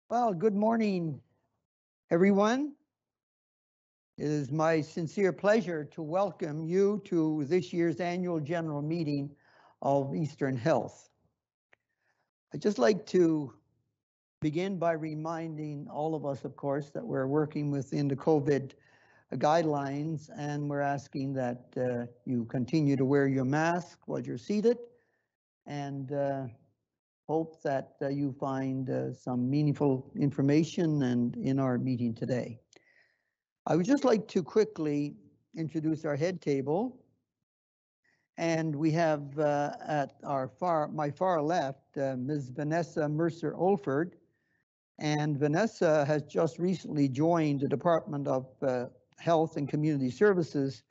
Well, good morning, everyone. It is my sincere pleasure to welcome you to this year's annual general meeting of Eastern Health. I'd just like to begin by reminding all of us, of course, that we're working within the COVID guidelines and we're asking that you continue to wear your mask while you're seated and hope that you find some meaningful information and in our meeting today. I would just like to quickly introduce our head table. And we have at my far left, Ms. Vanessa Mercer-Olford. And Vanessa has just recently joined the Department of Health and Community Services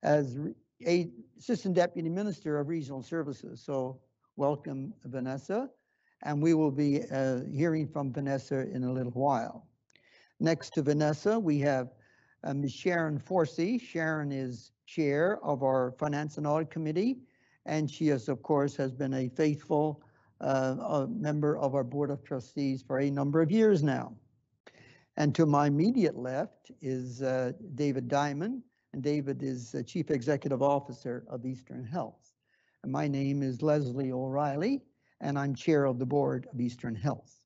as Assistant Deputy Minister of Regional Services. So welcome, Vanessa. And we will be hearing from Vanessa in a little while. Next to Vanessa, we have Ms. Sharon Forsey. Sharon is chair of our Finance and Audit Committee, and she has, of course, has been a faithful member of our Board of Trustees for a number of years now. And to my immediate left is David Diamond, and David is the Chief Executive Officer of Eastern Health. And my name is Leslie O'Reilly, and I'm chair of the Board of Eastern Health.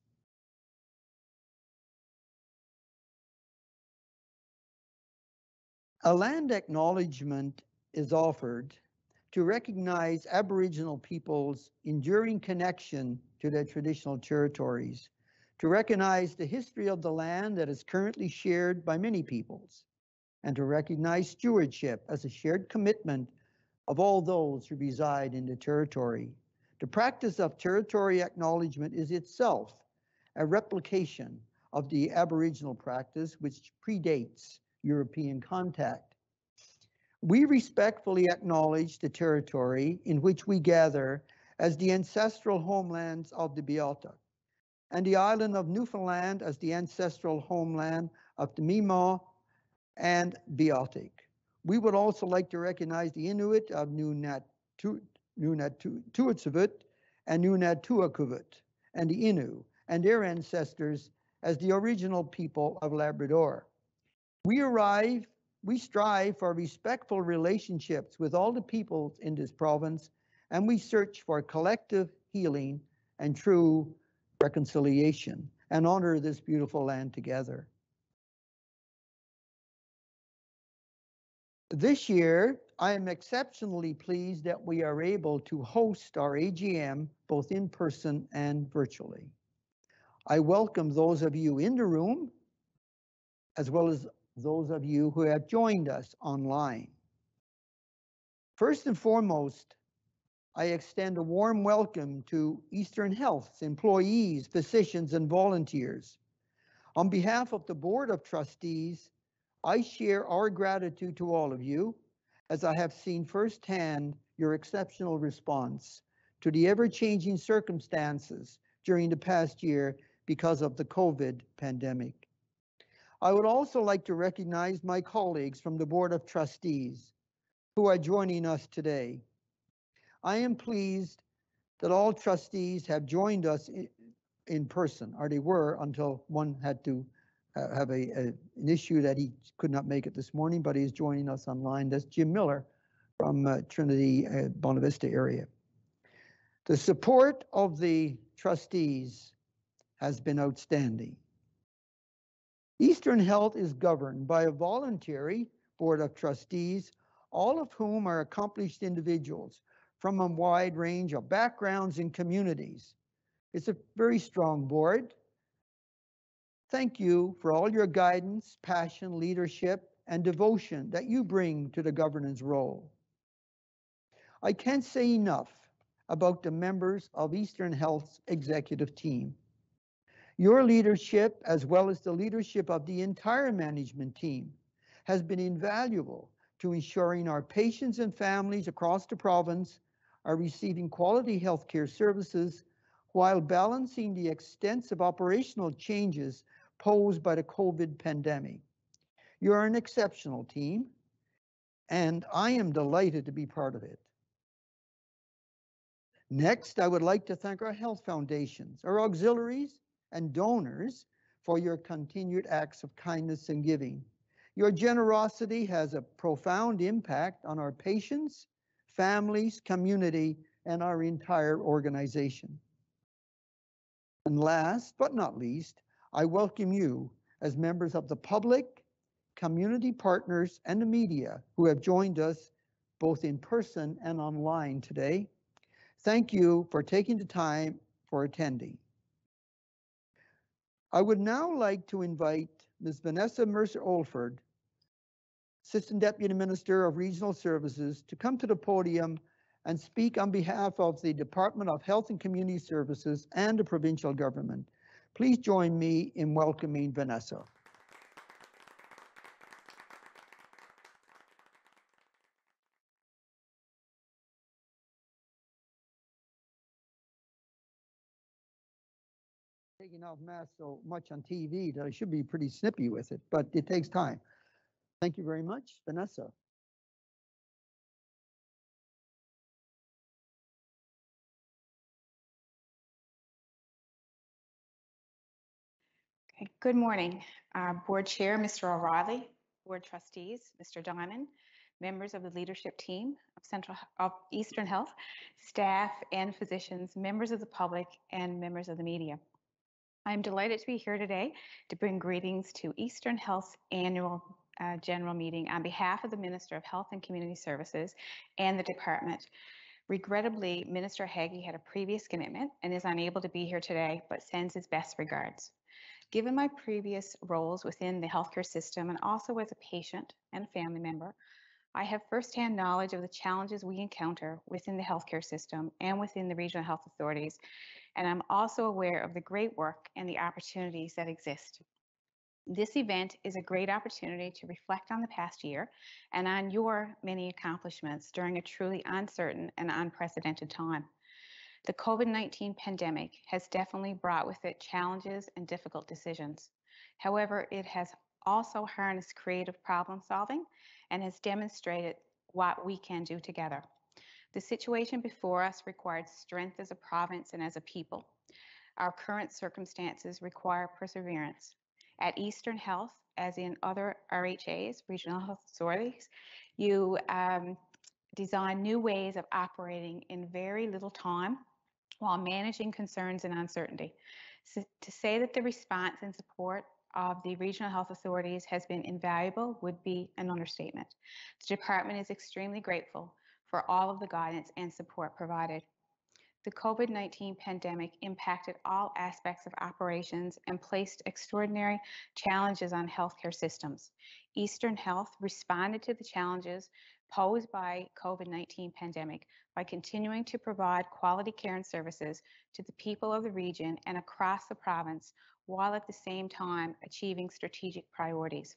A land acknowledgement is offered to recognize Aboriginal peoples' enduring connection to their traditional territories, to recognize the history of the land that is currently shared by many peoples, and to recognize stewardship as a shared commitment of all those who reside in the territory. The practice of territory acknowledgement is itself a replication of the Aboriginal practice which predates European contact. We respectfully acknowledge the territory in which we gather as the ancestral homelands of the Beothuk, and the island of Newfoundland as the ancestral homeland of the Mi'kmaq and Beothuk. We would also like to recognize the Inuit of Nunatsiavut and Nunatuakuvut, and the Innu and their ancestors as the original people of Labrador. We strive for respectful relationships with all the peoples in this province, and we search for collective healing and true reconciliation and honor this beautiful land together. This year, I am exceptionally pleased that we are able to host our AGM both in person and virtually. I welcome those of you in the room, as well as those of you who have joined us online. First and foremost, I extend a warm welcome to Eastern Health's employees, physicians, and volunteers. On behalf of the Board of Trustees, I share our gratitude to all of you, as I have seen firsthand your exceptional response to the ever-changing circumstances during the past year because of the COVID pandemic. I would also like to recognize my colleagues from the Board of Trustees who are joining us today. I am pleased that all trustees have joined us in person, or they were until one had to have an issue that he could not make it this morning, but he's joining us online. That's Jim Miller from Trinity Bonavista area. The support of the trustees has been outstanding. Eastern Health is governed by a voluntary Board of Trustees, all of whom are accomplished individuals from a wide range of backgrounds and communities. It's a very strong board. Thank you for all your guidance, passion, leadership, and devotion that you bring to the governance role. I can't say enough about the members of Eastern Health's executive team. Your leadership, as well as the leadership of the entire management team, has been invaluable to ensuring our patients and families across the province are receiving quality healthcare services while balancing the extensive operational changes posed by the COVID pandemic. You are an exceptional team, and I am delighted to be part of it. Next, I would like to thank our health foundations, our auxiliaries, and donors for your continued acts of kindness and giving. Your generosity has a profound impact on our patients, families, community, and our entire organization. And last but not least, I welcome you as members of the public, community partners, and the media who have joined us both in person and online today. Thank you for taking the time for attending. I would now like to invite Ms. Vanessa Mercer-Olford, Assistant Deputy Minister of Regional Services, to come to the podium and speak on behalf of the Department of Health and Community Services and the provincial government. Please join me in welcoming Vanessa. Taking off masks so much on TV that I should be pretty snippy with it, but it takes time. Thank you very much, Vanessa. Okay. Good morning, Board Chair, Mr. O'Reilly, Board Trustees, Mr. Diamond, members of the leadership team of Eastern Health, staff and physicians, members of the public, and members of the media. I'm delighted to be here today to bring greetings to Eastern Health's annual general meeting on behalf of the Minister of Health and Community Services and the department. Regrettably, Minister Haggie had a previous commitment and is unable to be here today, but sends his best regards. Given my previous roles within the healthcare system and also as a patient and family member, I have firsthand knowledge of the challenges we encounter within the healthcare system and within the regional health authorities, and I'm also aware of the great work and the opportunities that exist. This event is a great opportunity to reflect on the past year and on your many accomplishments during a truly uncertain and unprecedented time. The COVID-19 pandemic has definitely brought with it challenges and difficult decisions. However, it has also harnessed creative problem solving and has demonstrated what we can do together. The situation before us required strength as a province and as a people. Our current circumstances require perseverance. At Eastern Health, as in other RHAs, regional health authorities, you design new ways of operating in very little time while managing concerns and uncertainty. So to say that the response and support of the regional health authorities has been invaluable would be an understatement. The department is extremely grateful for all of the guidance and support provided. The COVID-19 pandemic impacted all aspects of operations and placed extraordinary challenges on healthcare systems. Eastern Health responded to the challenges posed by COVID-19 pandemic by continuing to provide quality care and services to the people of the region and across the province, while at the same time achieving strategic priorities.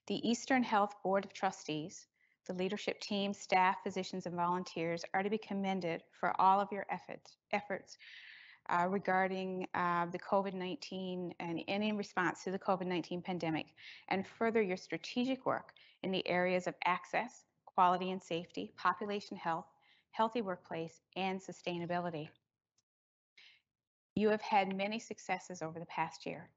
The Eastern Health Board of Trustees, the leadership team, staff, physicians, and volunteers are to be commended for all of your efforts regarding the COVID-19 and in response to the COVID-19 pandemic, and further your strategic work in the areas of access, quality and safety, population health, healthy workplace, and sustainability. You have had many successes over the past year,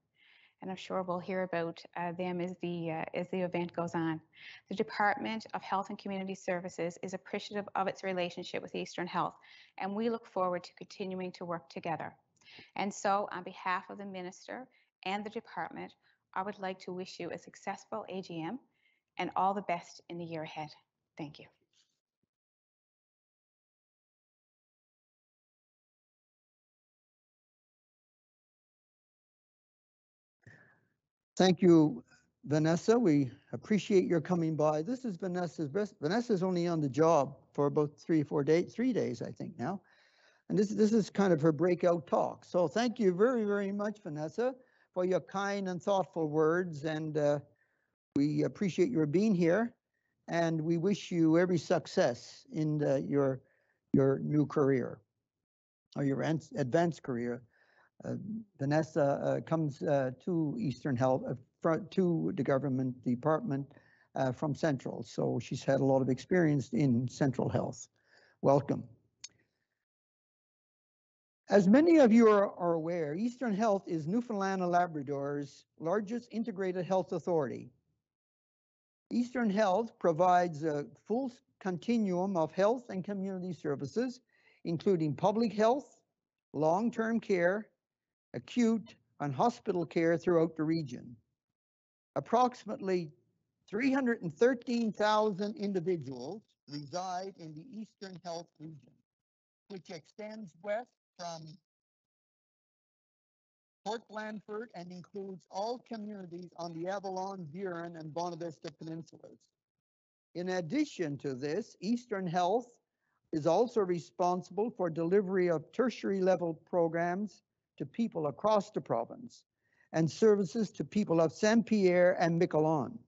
and I'm sure we'll hear about them as the event goes on. The Department of Health and Community Services is appreciative of its relationship with Eastern Health, and we look forward to continuing to work together. And so, on behalf of the Minister and the Department, I would like to wish you a successful AGM and all the best in the year ahead. Thank you. Thank you, Vanessa. We appreciate your coming by. This is Vanessa's best. Vanessa's only on the job for about 3 days, I think now. And this is kind of her breakout talk. So thank you very, very much, Vanessa, for your kind and thoughtful words. And we appreciate your being here. And we wish you every success in your new career or your advanced career. Vanessa comes to Eastern Health, to the government department from Central. So she's had a lot of experience in Central Health. Welcome. As many of you are aware, Eastern Health is Newfoundland and Labrador's largest integrated health authority. Eastern Health provides a full continuum of health and community services, including public health, long-term care, acute, and hospital care throughout the region. Approximately 313,000 individuals reside in the Eastern Health region, which extends west from Port Blandford and includes all communities on the Avalon, Burin, and Bonavista peninsulas. In addition to this, Eastern Health is also responsible for delivery of tertiary level programs to people across the province and services to people of Saint-Pierre and Miquelon.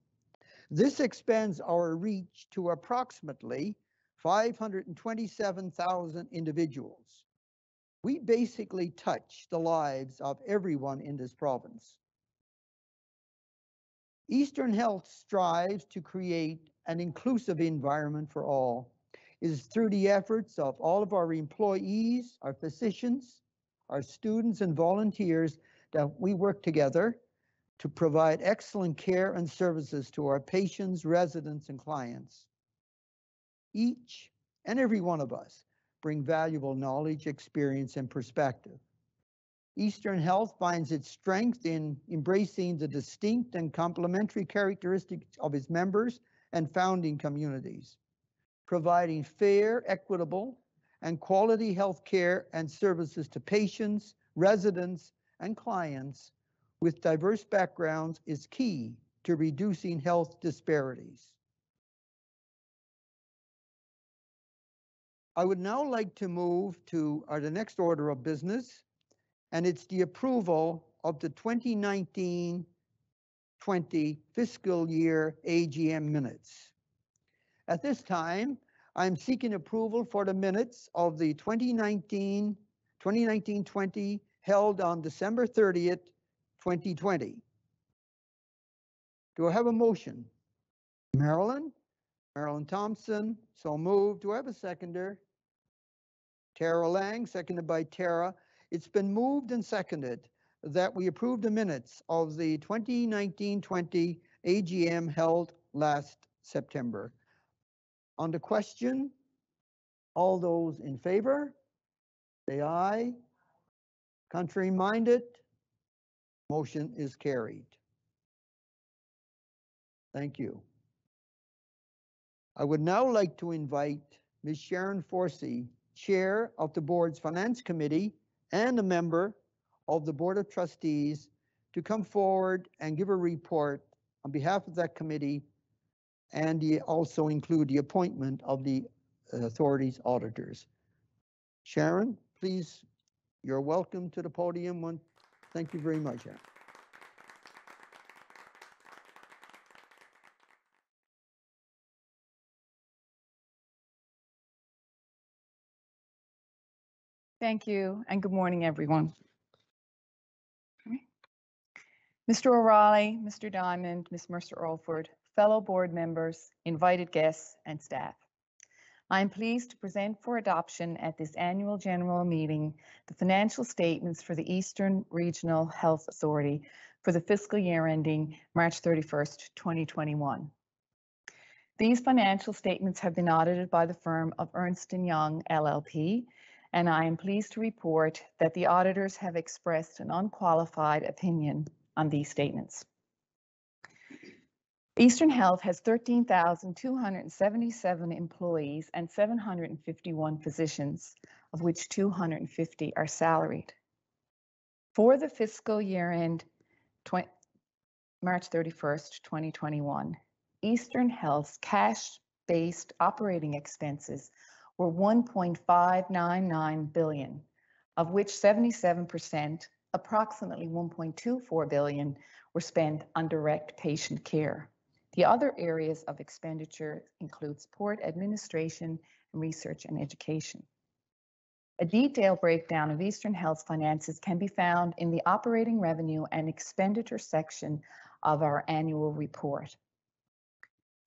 This expands our reach to approximately 527,000 individuals. We basically touch the lives of everyone in this province. Eastern Health strives to create an inclusive environment for all. It is through the efforts of all of our employees, our physicians, our students and volunteers that we work together to provide excellent care and services to our patients, residents, and clients. Each and every one of us bring valuable knowledge, experience, and perspective. Eastern Health finds its strength in embracing the distinct and complementary characteristics of its members and founding communities, providing fair, equitable, and quality health care and services to patients, residents, and clients with diverse backgrounds is key to reducing health disparities. I would now like to move to the next order of business, and it's the approval of the 2019-20 fiscal year AGM minutes. At this time, I'm seeking approval for the minutes of the 2019-20 held on December 30th, 2020. Do I have a motion? Marilyn Thompson, so moved. Do I have a seconder? Tara Lang, seconded by Tara. It's been moved and seconded that we approve the minutes of the 2019-20 AGM held last September. On the question, all those in favor, say aye. Contrary minded, motion is carried. Thank you. I would now like to invite Ms. Sharon Forsey, Chair of the Board's Finance Committee and a member of the Board of Trustees, to come forward and give a report on behalf of that committee, and also include the appointment of the authority's auditors. Sharon, please, you're welcome to the podium. Thank you very much, Sharon. Thank you, and good morning, everyone. Mr. O'Reilly, Mr. Diamond, Ms. Mercer-Alford, fellow board members, invited guests, and staff. I am pleased to present for adoption at this annual general meeting the financial statements for the Eastern Regional Health Authority for the fiscal year ending March 31st, 2021. These financial statements have been audited by the firm of Ernst & Young LLP, and I am pleased to report that the auditors have expressed an unqualified opinion on these statements. Eastern Health has 13,277 employees and 751 physicians, of which 250 are salaried. For the fiscal year end March 31st, 2021, Eastern Health's cash-based operating expenses were $1.599 billion, of which 77%, approximately $1.24 billion, were spent on direct patient care. The other areas of expenditure include support, administration, research, and education. A detailed breakdown of Eastern Health's finances can be found in the operating revenue and expenditure section of our annual report.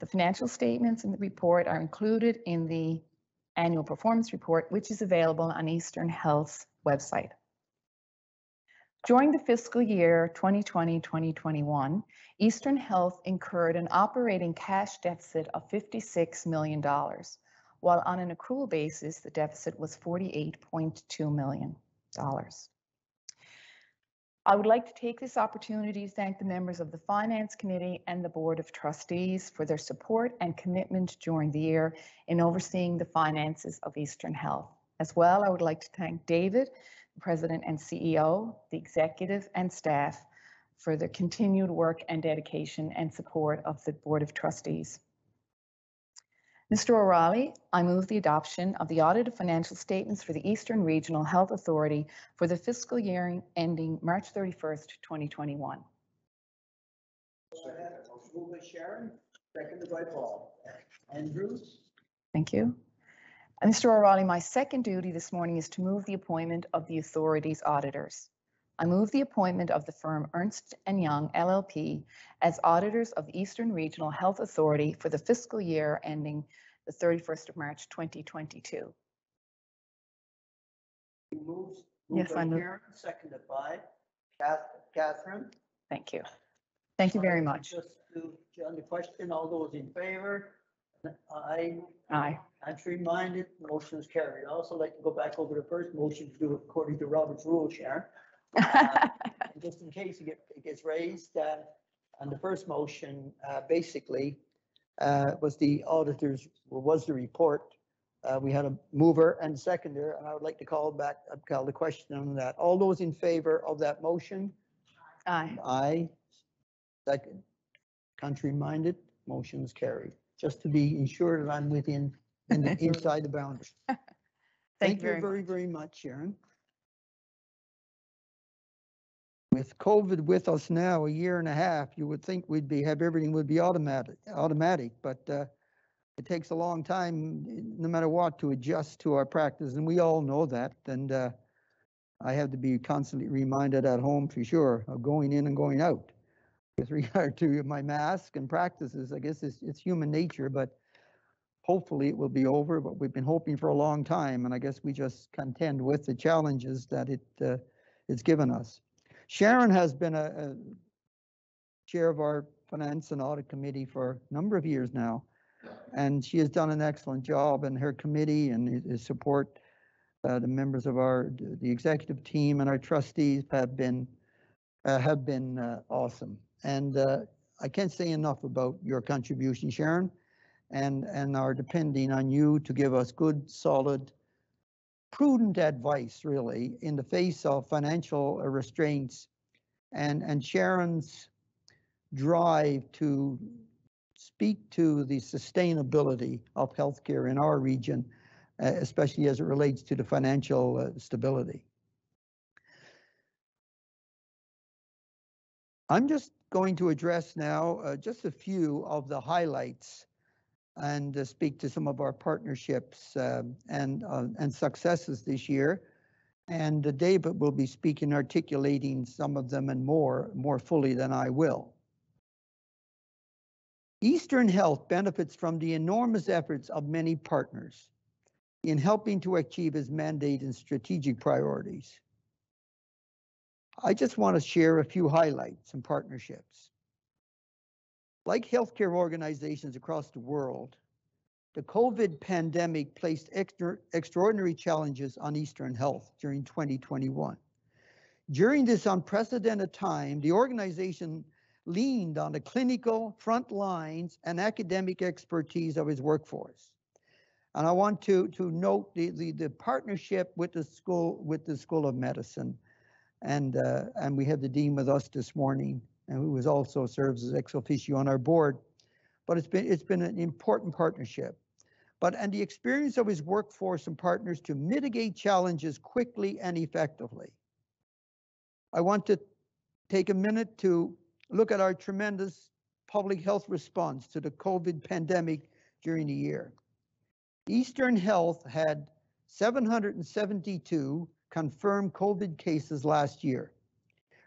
The financial statements in the report are included in the annual performance report, which is available on Eastern Health's website. During the fiscal year 2020-2021, Eastern Health incurred an operating cash deficit of $56 million, while on an accrual basis, the deficit was $48.2 million. I would like to take this opportunity to thank the members of the Finance Committee and the Board of Trustees for their support and commitment during the year in overseeing the finances of Eastern Health. As well, I would like to thank David, the President and CEO, the executive and staff for their continued work and dedication and support of the Board of Trustees. Mr. O'Reilly, I move the adoption of the audited financial statements for the Eastern Regional Health Authority for the fiscal year ending March 31st, 2021. Moved by Sharon, seconded by Paul. Andrews? Thank you. Mr. O'Reilly, my second duty this morning is to move the appointment of the authority's auditors. I move the appointment of the firm Ernst & Young LLP as auditors of the Eastern Regional Health Authority for the fiscal year ending the 31st of March 2022. Moved Yes, by I move. Sharon, seconded by Catherine. Thank you. Thank you very much. Just on the question, all those in favor? Aye. Aye. Contrary minded, motion is carried. I also like to go back over the first motion to do it according to Robert's rule, Sharon. Just in case it gets raised, on the first motion, basically, was the auditors, was the report. We had a mover and seconder, and I would like to call the question on that. All those in favor of that motion? Aye. Aye. Second. Contrary minded, motion is carried. Just to be ensured that I'm inside the boundaries. Thank you very much, Sharon. With COVID with us now, a year and a half, you would think everything would be automatic, but it takes a long time, no matter what, to adjust to our practice, and we all know that. And I have to be constantly reminded at home, for sure, of going in and going out. With regard to my mask and practices, I guess it's human nature, but hopefully it will be over. But we've been hoping for a long time, and I guess we just contend with the challenges that it's given us. Sharon has been a chair of our Finance and Audit Committee for a number of years now, and she has done an excellent job, and her committee and his support, the members of the executive team and our trustees have been awesome. And I can't say enough about your contribution, Sharon, and are depending on you to give us good, solid, prudent advice, really, in the face of financial restraints, and Sharon's drive to speak to the sustainability of healthcare in our region, especially as it relates to the financial stability. I'm just going to address now just a few of the highlights and speak to some of our partnerships and successes this year. And David will be speaking, articulating some of them and more fully than I will. Eastern Health benefits from the enormous efforts of many partners in helping to achieve its mandate and strategic priorities. I just want to share a few highlights and partnerships. Like healthcare organizations across the world, the COVID pandemic placed extraordinary challenges on Eastern Health during 2021. During this unprecedented time, the organization leaned on the clinical front lines and academic expertise of its workforce. And I want to note the partnership with the School of Medicine. And we have the dean with us this morning, and who also serves as ex officio on our board. But it's been an important partnership. And the experience of his workforce and partners to mitigate challenges quickly and effectively. I want to take a minute to look at our tremendous public health response to the COVID pandemic during the year. Eastern Health had 772 confirmed COVID cases last year,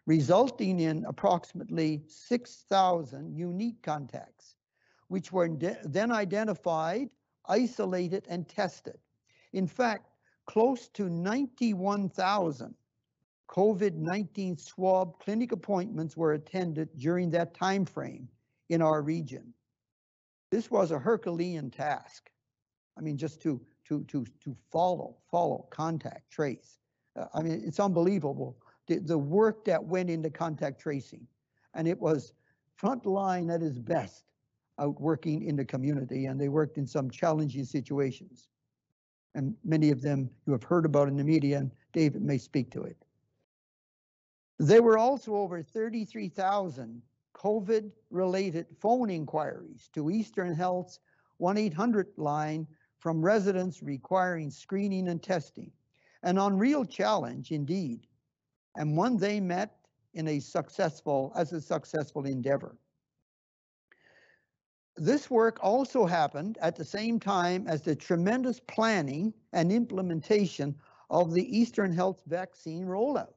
resulting in approximately 6,000 unique contacts, which were then identified, isolated, and tested. In fact, close to 91,000 COVID-19 swab clinic appointments were attended during that time frame in our region. This was a Herculean task. I mean, just to follow, contact, trace. I mean, it's unbelievable, the work that went into contact tracing. And it was frontline at its best out working in the community, and they worked in some challenging situations. And many of them you have heard about in the media, and David may speak to it. There were also over 33,000 COVID-related phone inquiries to Eastern Health's 1-800 line from residents requiring screening and testing. An unreal challenge indeed, and one they met in a successful endeavor. This work also happened at the same time as the tremendous planning and implementation of the Eastern Health vaccine rollout.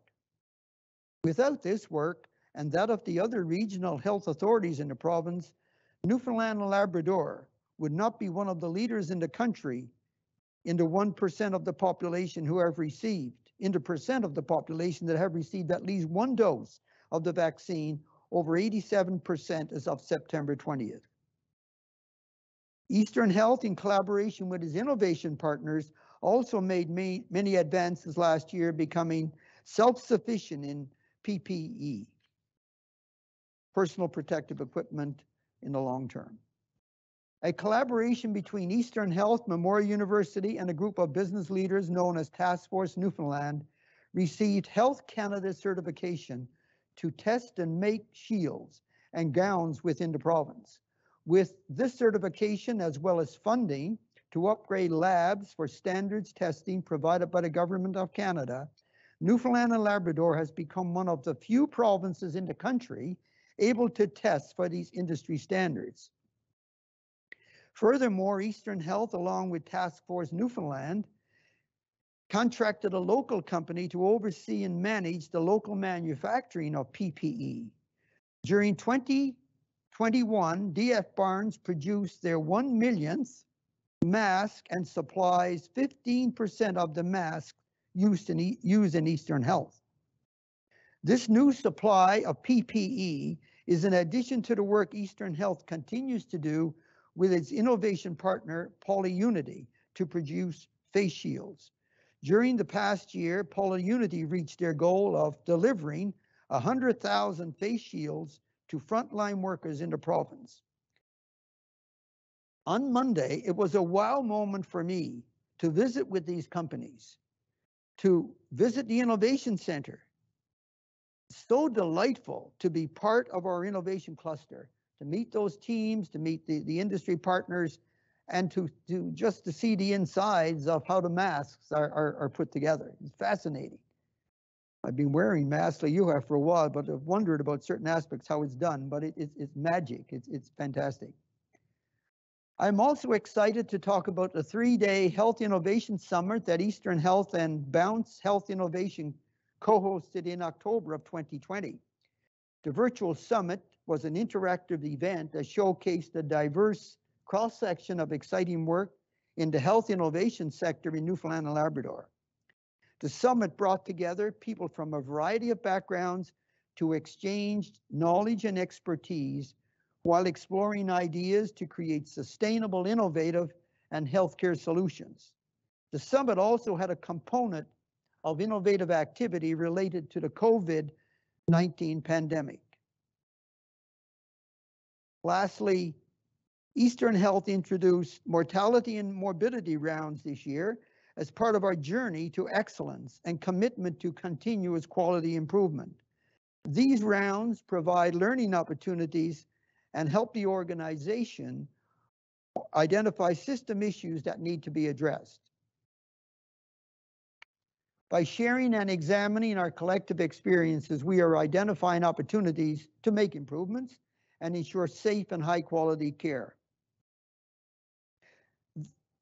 Without this work and that of the other regional health authorities in the province, Newfoundland and Labrador would not be one of the leaders in the country in the 1% of the population who have received, in the percent of the population that have received at least one dose of the vaccine, over 87% as of September 20th. Eastern Health, in collaboration with its innovation partners, also made many advances last year, becoming self-sufficient in PPE, personal protective equipment, in the long term. A collaboration between Eastern Health, Memorial University, and a group of business leaders known as Task Force Newfoundland received Health Canada certification to test and make shields and gowns within the province. With this certification, as well as funding to upgrade labs for standards testing provided by the Government of Canada, Newfoundland and Labrador has become one of the few provinces in the country able to test for these industry standards. Furthermore, Eastern Health, along with Task Force Newfoundland, contracted a local company to oversee and manage the local manufacturing of PPE. During 2021, DF Barnes produced their 1 millionth mask and supplies 15% of the masks used in Eastern Health. This new supply of PPE is in addition to the work Eastern Health continues to do with its innovation partner, PolyUnity, to produce face shields. During the past year, PolyUnity reached their goal of delivering 100,000 face shields to frontline workers in the province. On Monday, it was a wow moment for me to visit with these companies, to visit the Innovation Center. So delightful to be part of our innovation cluster, to meet those teams, to meet the industry partners, and to see the insides of how the masks are put together. It's fascinating. I've been wearing masks like you have for a while, but I've wondered about certain aspects, how it's done, but it's magic. It's fantastic. I'm also excited to talk about the 3-day Health Innovation Summit that Eastern Health and Bounce Health Innovation co-hosted in October of 2020. The virtual summit was an interactive event that showcased a diverse cross-section of exciting work in the health innovation sector in Newfoundland and Labrador. The summit brought together people from a variety of backgrounds to exchange knowledge and expertise while exploring ideas to create sustainable, innovative, and healthcare solutions. The summit also had a component of innovative activity related to the COVID-19 pandemic. Lastly, Eastern Health introduced mortality and morbidity rounds this year as part of our journey to excellence and commitment to continuous quality improvement. These rounds provide learning opportunities and help the organization identify system issues that need to be addressed. By sharing and examining our collective experiences, we are identifying opportunities to make improvements and ensure safe and high quality care.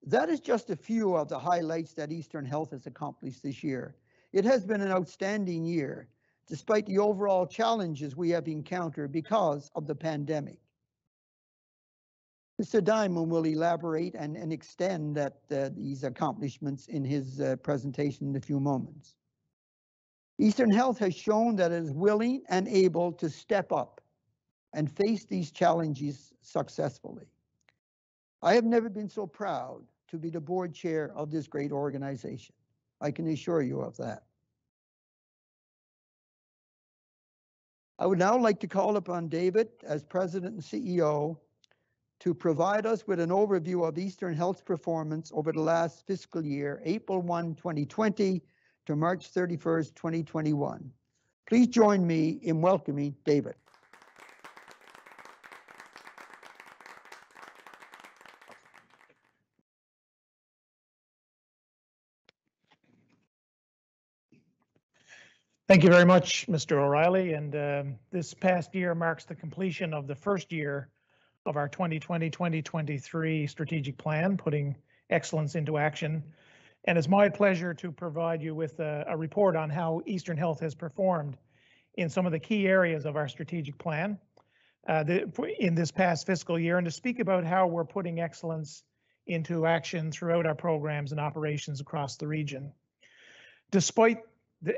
That is just a few of the highlights that Eastern Health has accomplished this year. It has been an outstanding year, despite the overall challenges we have encountered because of the pandemic. Mr. Diamond will elaborate and extend these accomplishments in his presentation in a few moments. Eastern Health has shown that it is willing and able to step up and face these challenges successfully. I have never been so proud to be the board chair of this great organization. I can assure you of that. I would now like to call upon David, as President and CEO, to provide us with an overview of Eastern Health's performance over the last fiscal year, April 1, 2020 to March 31st, 2021. Please join me in welcoming David. Thank you very much, Mr. O'Reilly. And this past year marks the completion of the first year of our 2020-2023 strategic plan, putting excellence into action. And it's my pleasure to provide you with a report on how Eastern Health has performed in some of the key areas of our strategic plan in this past fiscal year, and to speak about how we're putting excellence into action throughout our programs and operations across the region. Despite,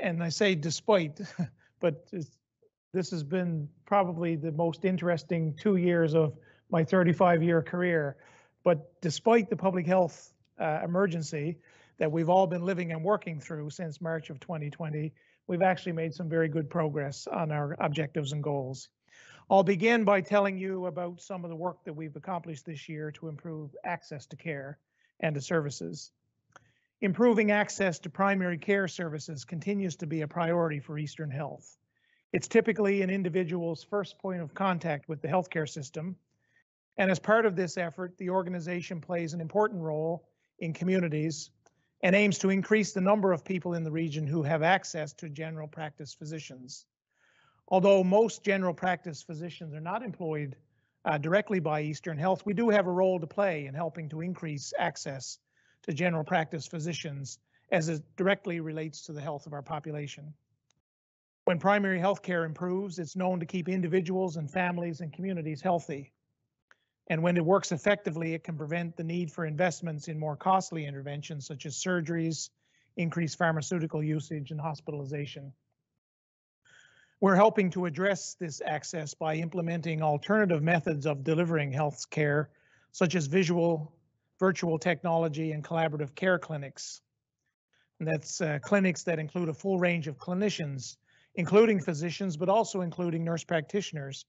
and I say despite, but this has been probably the most interesting 2 years of my 35-year career. But despite the public health emergency that we've all been living and working through since March of 2020, we've actually made some very good progress on our objectives and goals. I'll begin by telling you about some of the work that we've accomplished this year to improve access to care and to services. Improving access to primary care services continues to be a priority for Eastern Health. It's typically an individual's first point of contact with the healthcare system. And as part of this effort, the organization plays an important role in communities and aims to increase the number of people in the region who have access to general practice physicians. Although most general practice physicians are not employed directly by Eastern Health, we do have a role to play in helping to increase access to general practice physicians as it directly relates to the health of our population. When primary health care improves, it's known to keep individuals and families and communities healthy. And when it works effectively, it can prevent the need for investments in more costly interventions such as surgeries, increased pharmaceutical usage, and hospitalization. We're helping to address this access by implementing alternative methods of delivering health care, such as virtual technology and collaborative care clinics. And that's clinics that include a full range of clinicians, including physicians, but also including nurse practitioners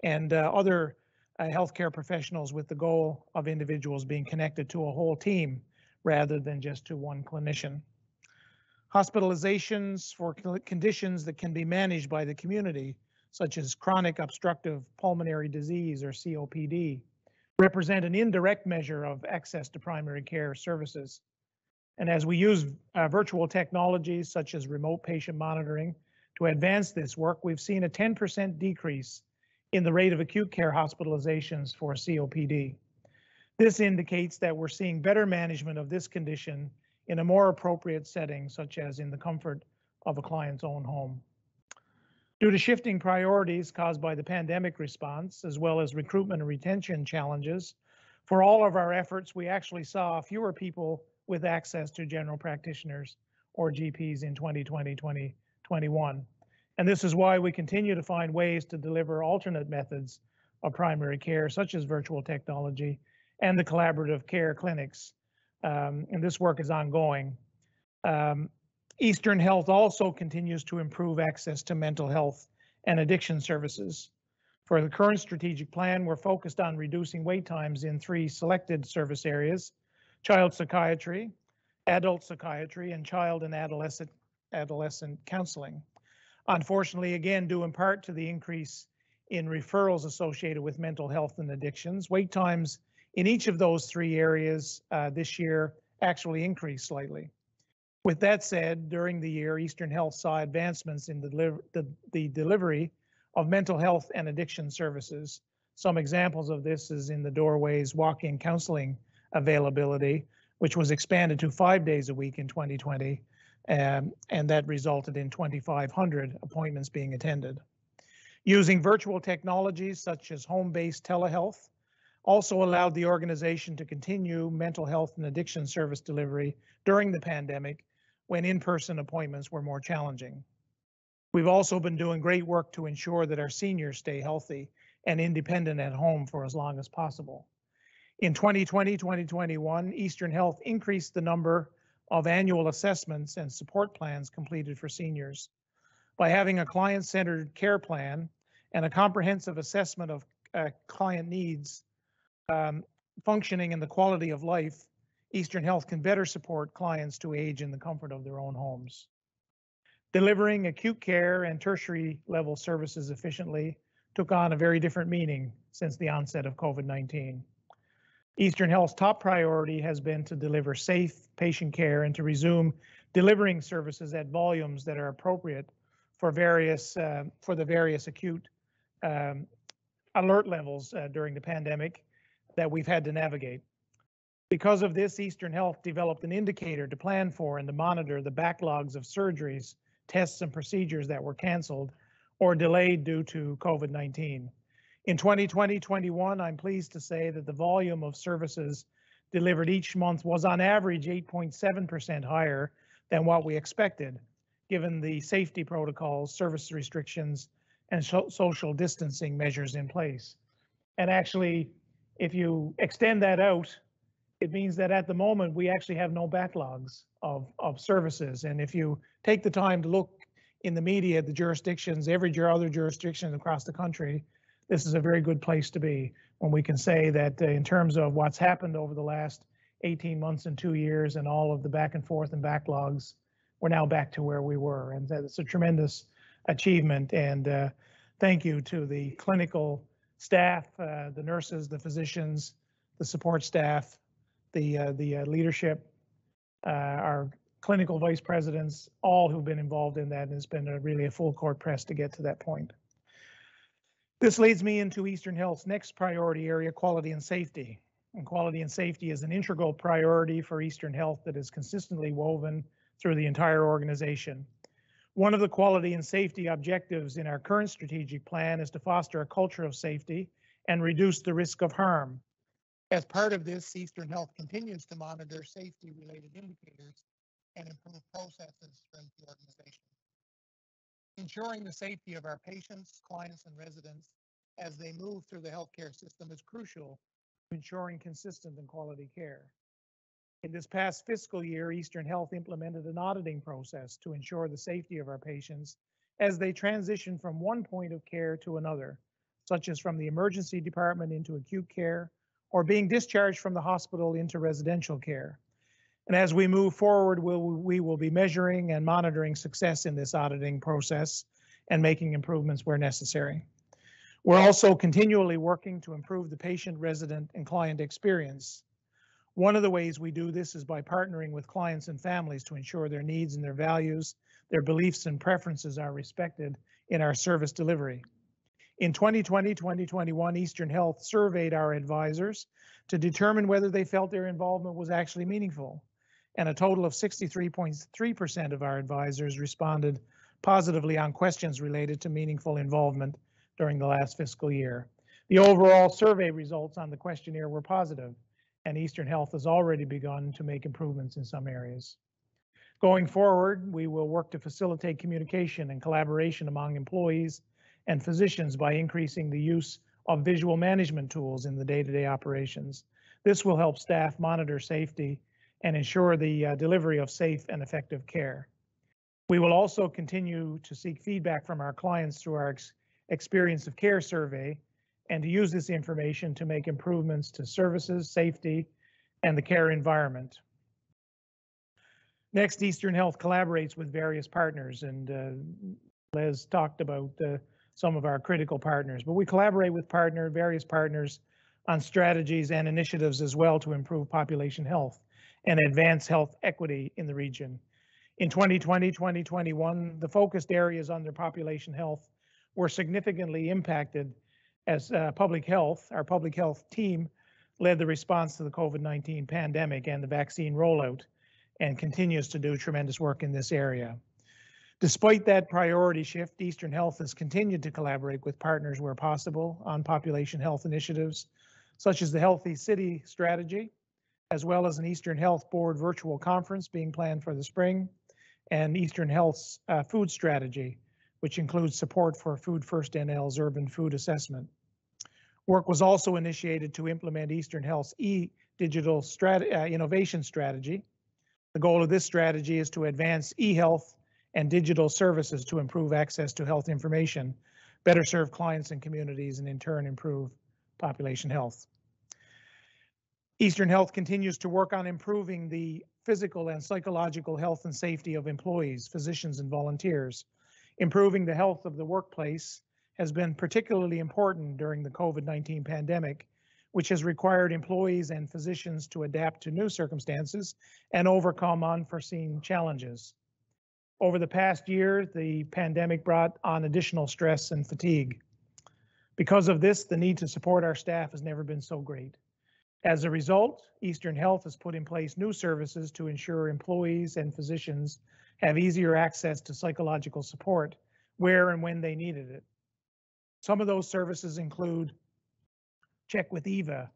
and other healthcare professionals, with the goal of individuals being connected to a whole team rather than just to one clinician. Hospitalizations for conditions that can be managed by the community, such as chronic obstructive pulmonary disease or COPD, represent an indirect measure of access to primary care services. And as we use virtual technologies such as remote patient monitoring to advance this work, we've seen a 10% decrease in the rate of acute care hospitalizations for COPD. This indicates that we're seeing better management of this condition in a more appropriate setting, such as in the comfort of a client's own home. Due to shifting priorities caused by the pandemic response, as well as recruitment and retention challenges, for all of our efforts, we actually saw fewer people with access to general practitioners or GPs in 2020-2021. And this is why we continue to find ways to deliver alternate methods of primary care, such as virtual technology and the collaborative care clinics. And this work is ongoing. Eastern Health also continues to improve access to mental health and addiction services. For the current strategic plan, we're focused on reducing wait times in 3 selected service areas: child psychiatry, adult psychiatry, and child and adolescent counseling. Unfortunately, again, due in part to the increase in referrals associated with mental health and addictions, wait times in each of those 3 areas this year actually increased slightly. With that said, during the year, Eastern Health saw advancements in the delivery of mental health and addiction services. Some examples of this is in the Doorways walk-in counseling availability, which was expanded to 5 days a week in 2020, and that resulted in 2,500 appointments being attended. Using virtual technologies such as home-based telehealth, also allowed the organization to continue mental health and addiction service delivery during the pandemic when in-person appointments were more challenging. We've also been doing great work to ensure that our seniors stay healthy and independent at home for as long as possible. In 2020-2021, Eastern Health increased the number of annual assessments and support plans completed for seniors. By having a client-centered care plan and a comprehensive assessment of client needs, functioning and the quality of life, Eastern Health can better support clients to age in the comfort of their own homes. Delivering acute care and tertiary level services efficiently took on a very different meaning since the onset of COVID-19. Eastern Health's top priority has been to deliver safe patient care and to resume delivering services at volumes that are appropriate for the various acute alert levels during the pandemic that we've had to navigate. Because of this, Eastern Health developed an indicator to plan for and to monitor the backlogs of surgeries, tests, and procedures that were canceled or delayed due to COVID-19. In 2020-21, I'm pleased to say that the volume of services delivered each month was on average 8.7% higher than what we expected, given the safety protocols, service restrictions, and social distancing measures in place. And actually, if you extend that out, it means that at the moment we actually have no backlogs of services. And if you take the time to look in the media at the jurisdictions, every other jurisdiction across the country, this is a very good place to be when we can say that in terms of what's happened over the last 18 months and 2 years and all of the back and forth and backlogs, we're now back to where we were. And that's a tremendous achievement. And thank you to the clinical staff, the nurses, the physicians, the support staff, the leadership, our clinical vice presidents, all who've been involved in that. And it's been really a full court press to get to that point. This leads me into Eastern Health's next priority area, quality and safety. And quality and safety is an integral priority for Eastern Health that is consistently woven through the entire organization. One of the quality and safety objectives in our current strategic plan is to foster a culture of safety and reduce the risk of harm. As part of this, Eastern Health continues to monitor safety-related indicators and improve processes throughout the organization. Ensuring the safety of our patients, clients, and residents as they move through the healthcare system is crucial to ensuring consistent and quality care. In this past fiscal year, Eastern Health implemented an auditing process to ensure the safety of our patients as they transition from one point of care to another, such as from the emergency department into acute care, or being discharged from the hospital into residential care. And as we move forward, we will be measuring and monitoring success in this auditing process and making improvements where necessary. We're also continually working to improve the patient, resident, and client experience. One of the ways we do this is by partnering with clients and families to ensure their needs and their values, their beliefs and preferences are respected in our service delivery. In 2020-2021, Eastern Health surveyed our advisors to determine whether they felt their involvement was actually meaningful. And a total of 63.3% of our advisors responded positively on questions related to meaningful involvement during the last fiscal year. The overall survey results on the questionnaire were positive, and Eastern Health has already begun to make improvements in some areas. Going forward, we will work to facilitate communication and collaboration among employees and physicians by increasing the use of visual management tools in the day-to-day operations. This will help staff monitor safety and ensure the delivery of safe and effective care. We will also continue to seek feedback from our clients through our experience of care survey and to use this information to make improvements to services, safety, and the care environment. Next, Eastern Health collaborates with various partners, and Les talked about some of our critical partners, but we collaborate with various partners on strategies and initiatives as well to improve population health and advance health equity in the region. In 2020-2021, the focused areas under population health were significantly impacted as our public health team led the response to the COVID-19 pandemic and the vaccine rollout and continues to do tremendous work in this area. Despite that priority shift, Eastern Health has continued to collaborate with partners where possible on population health initiatives, such as the Healthy City Strategy, as well as an Eastern Health Board virtual conference being planned for the spring, and Eastern Health's food strategy, which includes support for Food First NL's urban food assessment. Work was also initiated to implement Eastern Health's e-digital innovation strategy. The goal of this strategy is to advance e-health and digital services to improve access to health information, better serve clients and communities, and in turn improve population health. Eastern Health continues to work on improving the physical and psychological health and safety of employees, physicians, and volunteers. Improving the health of the workplace has been particularly important during the COVID-19 pandemic, which has required employees and physicians to adapt to new circumstances and overcome unforeseen challenges. Over the past year, the pandemic brought on additional stress and fatigue. Because of this, the need to support our staff has never been so great. As a result, Eastern Health has put in place new services to ensure employees and physicians have easier access to psychological support where and when they needed it. Some of those services include Check with Eva,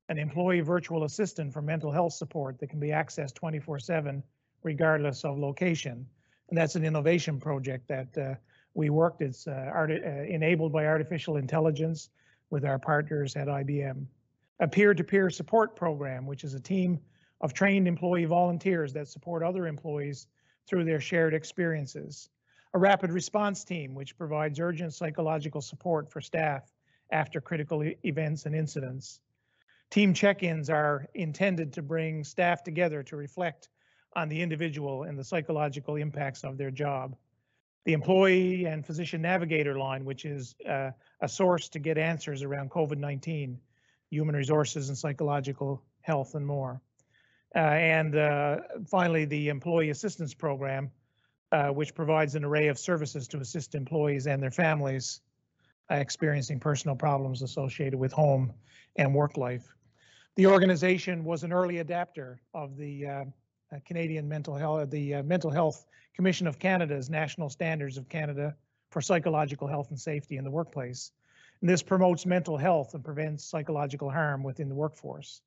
an employee virtual assistant for mental health support that can be accessed 24/7 regardless of location. And that's an innovation project that we worked. It's enabled by artificial intelligence with our partners at IBM. A peer-to-peer support program, which is a team of trained employee volunteers that support other employees through their shared experiences. A rapid response team, which provides urgent psychological support for staff after critical events and incidents. Team check-ins are intended to bring staff together to reflect on the individual and the psychological impacts of their job. The Employee and Physician Navigator line, which is a source to get answers around COVID-19, human resources and psychological health and more. Finally, the Employee Assistance Program, which provides an array of services to assist employees and their families experiencing personal problems associated with home and work life. The organization was an early adapter of the Canadian Mental Health Commission of Canada's National Standards of Canada for Psychological Health and Safety in the Workplace. And this promotes mental health and prevents psychological harm within the workforce.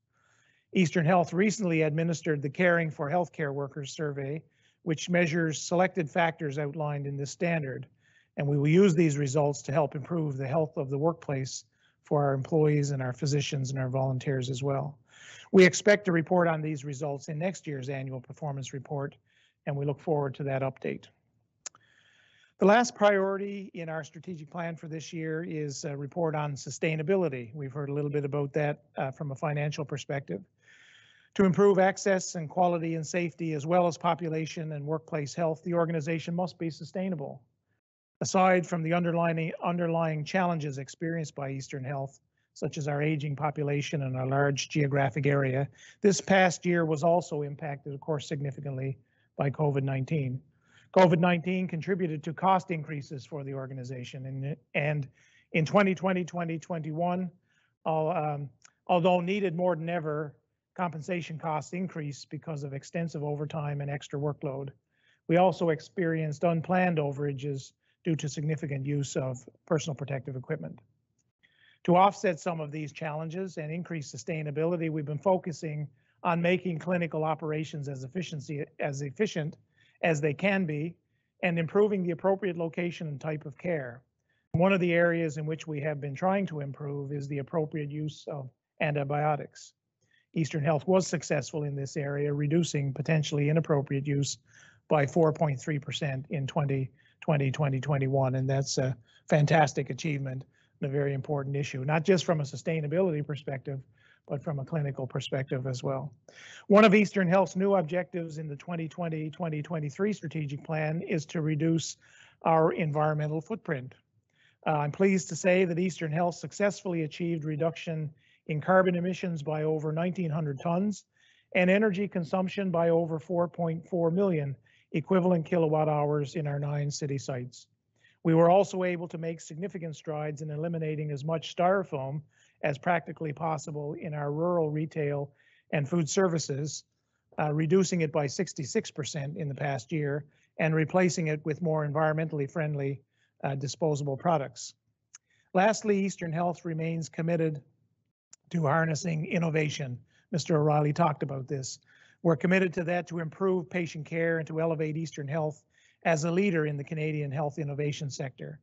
Eastern Health recently administered the Caring for Healthcare Workers survey, which measures selected factors outlined in this standard. And we will use these results to help improve the health of the workplace for our employees and our physicians and our volunteers as well. We expect to report on these results in next year's annual performance report, and we look forward to that update. The last priority in our strategic plan for this year is a report on sustainability. We've heard a little bit about that from a financial perspective. To improve access and quality and safety, as well as population and workplace health, the organization must be sustainable. Aside from the underlying challenges experienced by Eastern Health, such as our aging population and our large geographic area, this past year was also impacted, of course, significantly by COVID-19. COVID-19 contributed to cost increases for the organization, and in 2020-2021, although needed more than ever, compensation costs increased because of extensive overtime and extra workload. We also experienced unplanned overages due to significant use of personal protective equipment. To offset some of these challenges and increase sustainability, we've been focusing on making clinical operations as efficient as they can be and improving the appropriate location and type of care. One of the areas in which we have been trying to improve is the appropriate use of antibiotics. Eastern Health was successful in this area, reducing potentially inappropriate use by 4.3% in 2020-2021, and that's a fantastic achievement and a very important issue, not just from a sustainability perspective, but from a clinical perspective as well. One of Eastern Health's new objectives in the 2020-2023 strategic plan is to reduce our environmental footprint. I'm pleased to say that Eastern Health successfully achieved reduction in carbon emissions by over 1,900 tons and energy consumption by over 4.4 million equivalent kilowatt hours in our 9 city sites. We were also able to make significant strides in eliminating as much styrofoam as practically possible in our rural retail and food services, reducing it by 66% in the past year and replacing it with more environmentally friendly disposable products. Lastly, Eastern Health remains committed to harnessing innovation. Mr. O'Reilly talked about this. We're committed to that to improve patient care and to elevate Eastern Health as a leader in the Canadian health innovation sector.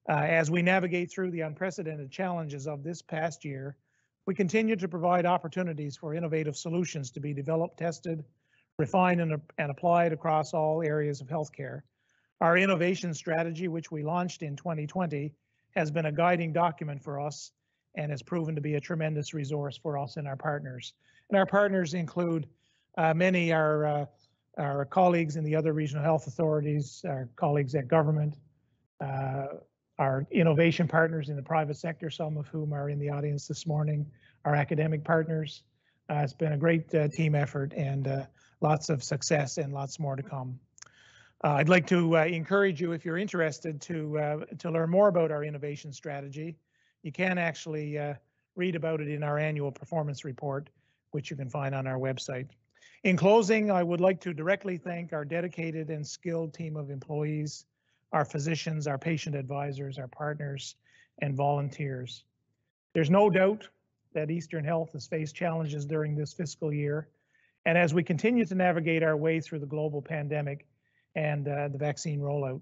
As we navigate through the unprecedented challenges of this past year, we continue to provide opportunities for innovative solutions to be developed, tested, refined, and applied across all areas of healthcare. Our innovation strategy, which we launched in 2020, has been a guiding document for us and has proven to be a tremendous resource for us and our partners. And our partners include many our colleagues in the other regional health authorities, our colleagues at government, our innovation partners in the private sector, some of whom are in the audience this morning, our academic partners. It's been a great team effort and lots of success and lots more to come. I'd like to encourage you, if you're interested, to learn more about our innovation strategy. You can actually read about it in our annual performance report, which you can find on our website. In closing, I would like to directly thank our dedicated and skilled team of employees, our physicians, our patient advisors, our partners, and volunteers. There's no doubt that Eastern Health has faced challenges during this fiscal year, and as we continue to navigate our way through the global pandemic and the vaccine rollout.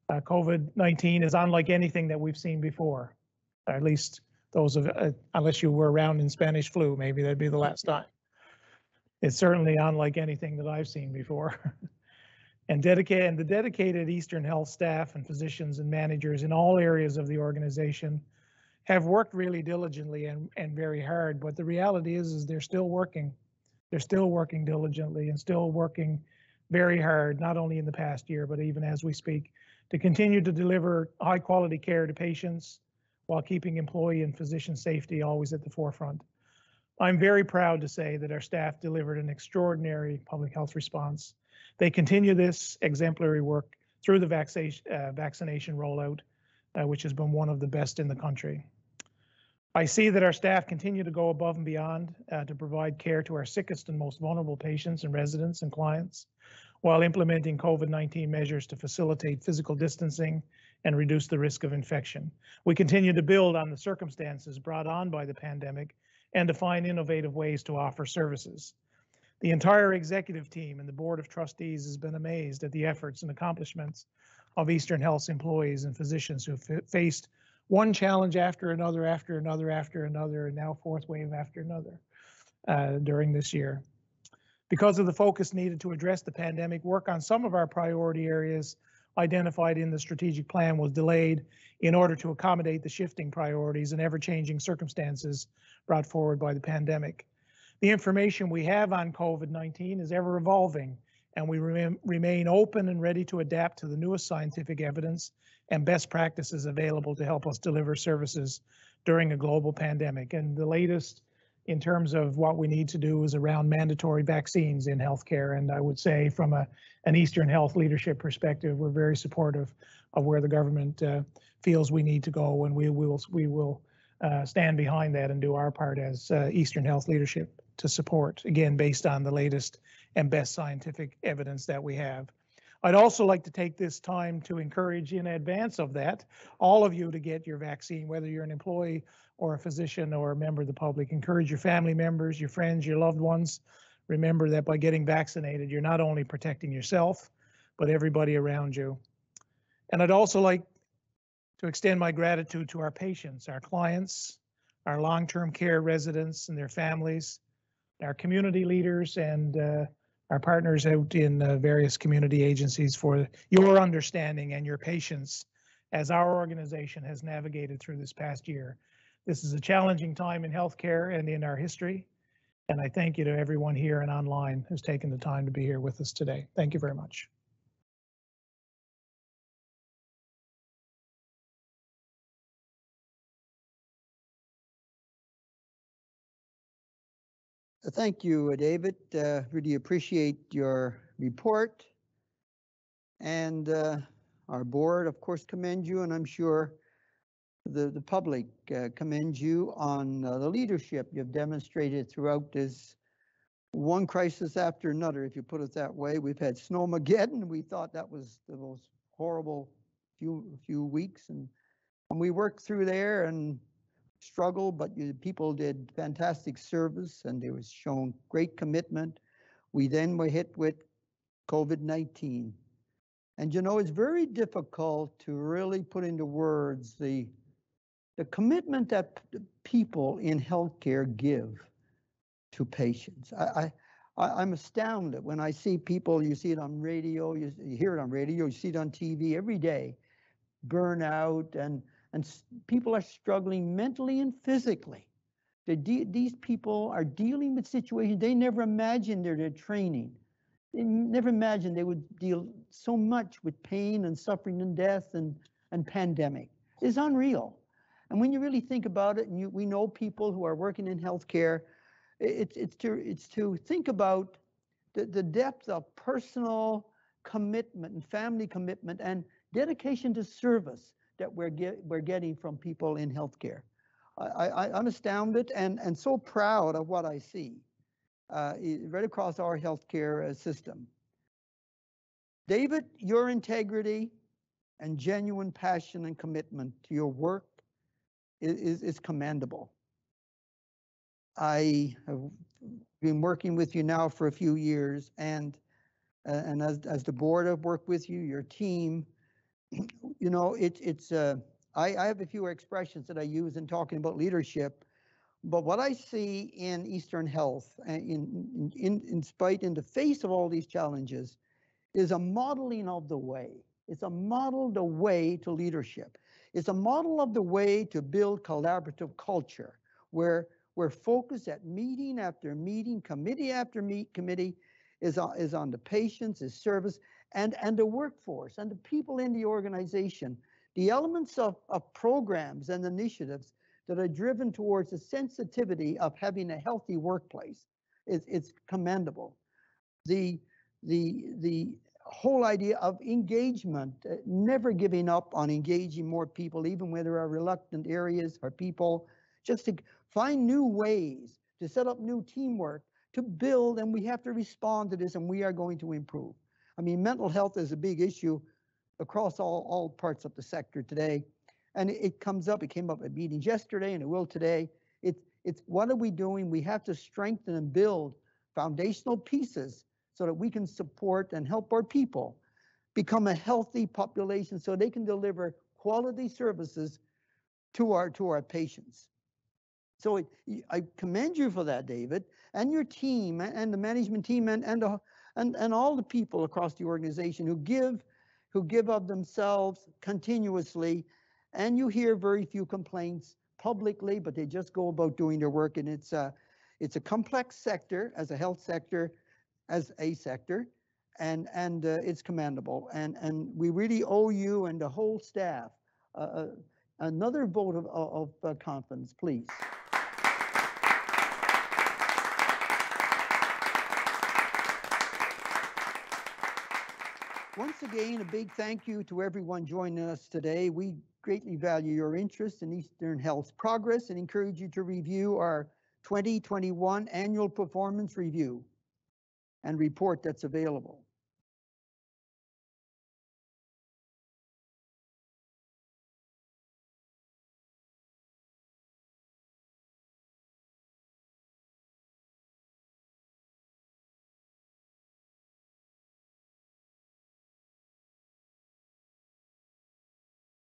COVID-19 is unlike anything that we've seen before, or at least those of, unless you were around in Spanish flu, maybe that'd be the last time. It's certainly unlike anything that I've seen before. And the dedicated Eastern Health staff and physicians and managers in all areas of the organization have worked really diligently and very hard, but the reality is they're still working. They're still working diligently and still working very hard, not only in the past year, but even as we speak, to continue to deliver high quality care to patients while keeping employee and physician safety always at the forefront. I'm very proud to say that our staff delivered an extraordinary public health response. They continue this exemplary work through the vaccination rollout, which has been one of the best in the country. I see that our staff continue to go above and beyond to provide care to our sickest and most vulnerable patients and residents and clients, while implementing COVID-19 measures to facilitate physical distancing and reduce the risk of infection. We continue to build on the circumstances brought on by the pandemic and to find innovative ways to offer services. The entire executive team and the Board of Trustees has been amazed at the efforts and accomplishments of Eastern Health's employees and physicians who have faced one challenge after another, and now fourth wave after another during this year. Because of the focus needed to address the pandemic, work on some of our priority areas identified in the strategic plan was delayed in order to accommodate the shifting priorities and ever-changing circumstances brought forward by the pandemic. The information we have on COVID-19 is ever evolving, and we remain open and ready to adapt to the newest scientific evidence and best practices available to help us deliver services during a global pandemic. And the latest in terms of what we need to do is around mandatory vaccines in healthcare. And I would say from an Eastern Health leadership perspective, we're very supportive of where the government feels we need to go, and we will stand behind that and do our part as Eastern Health leadership to support, again, based on the latest and best scientific evidence that we have. I'd also like to take this time to encourage in advance of that, all of you to get your vaccine, whether you're an employee or a physician or a member of the public. Encourage your family members, your friends, your loved ones. Remember that by getting vaccinated, you're not only protecting yourself, but everybody around you. And I'd also like to extend my gratitude to our patients, our clients, our long-term care residents and their families, our community leaders, and our partners out in various community agencies for your understanding and your patience as our organization has navigated through this past year. This is a challenging time in healthcare and in our history, and I thank you to everyone here and online who's taken the time to be here with us today. Thank you very much. Thank you, David. Really appreciate your report. And our board, of course, commends you, and I'm sure the public commends you on the leadership you've demonstrated throughout this one crisis after another, if you put it that way. We've had Snowmageddon. We thought that was the most horrible few weeks, and we worked through there, and struggle, but people did fantastic service and they was shown great commitment. We then were hit with COVID-19. And you know, it's very difficult to really put into words the commitment that people in healthcare give to patients. I'm astounded when I see people, you see it on radio, you hear it on radio, you see it on TV every day, burnout, and people are struggling mentally and physically. These people are dealing with situations they never imagined their training. They never imagined they would deal so much with pain and suffering and death and pandemic. It's unreal. And when you really think about it, and we know people who are working in healthcare, it's to think about the depth of personal commitment and family commitment and dedication to service that we're getting from people in healthcare. I'm astounded and so proud of what I see right across our healthcare system. David, your integrity and genuine passion and commitment to your work is commendable. I have been working with you now for a few years, and as the board, I've worked with you, your team. You know, I have a few expressions that I use in talking about leadership, but what I see in Eastern Health, in the face of all these challenges, is a modeling of the way. It's a model the way to leadership. It's a model of the way to build collaborative culture where we're focused at meeting after meeting, committee after committee is on the patients, is service, and the workforce and the people in the organization. The elements of programs and initiatives that are driven towards the sensitivity of having a healthy workplace is commendable. The whole idea of engagement, never giving up on engaging more people, even where there are reluctant areas or people, just to find new ways to set up new teamwork, to build, and we have to respond to this, and we are going to improve. I mean, mental health is a big issue across all parts of the sector today, and it comes up. It came up at meetings yesterday, and it will today. It's what are we doing? We have to strengthen and build foundational pieces so that we can support and help our people become a healthy population so they can deliver quality services to our patients. So I commend you for that, David, and your team and the management team and all the people across the organization who give of themselves continuously. And you hear very few complaints publicly, but they just go about doing their work. And it's a complex sector as a health sector, as a sector, and it's commendable. And we really owe you and the whole staff another vote of confidence, please. Once again, a big thank you to everyone joining us today. We greatly value your interest in Eastern Health's progress and encourage you to review our 2021 annual performance review and report that's available.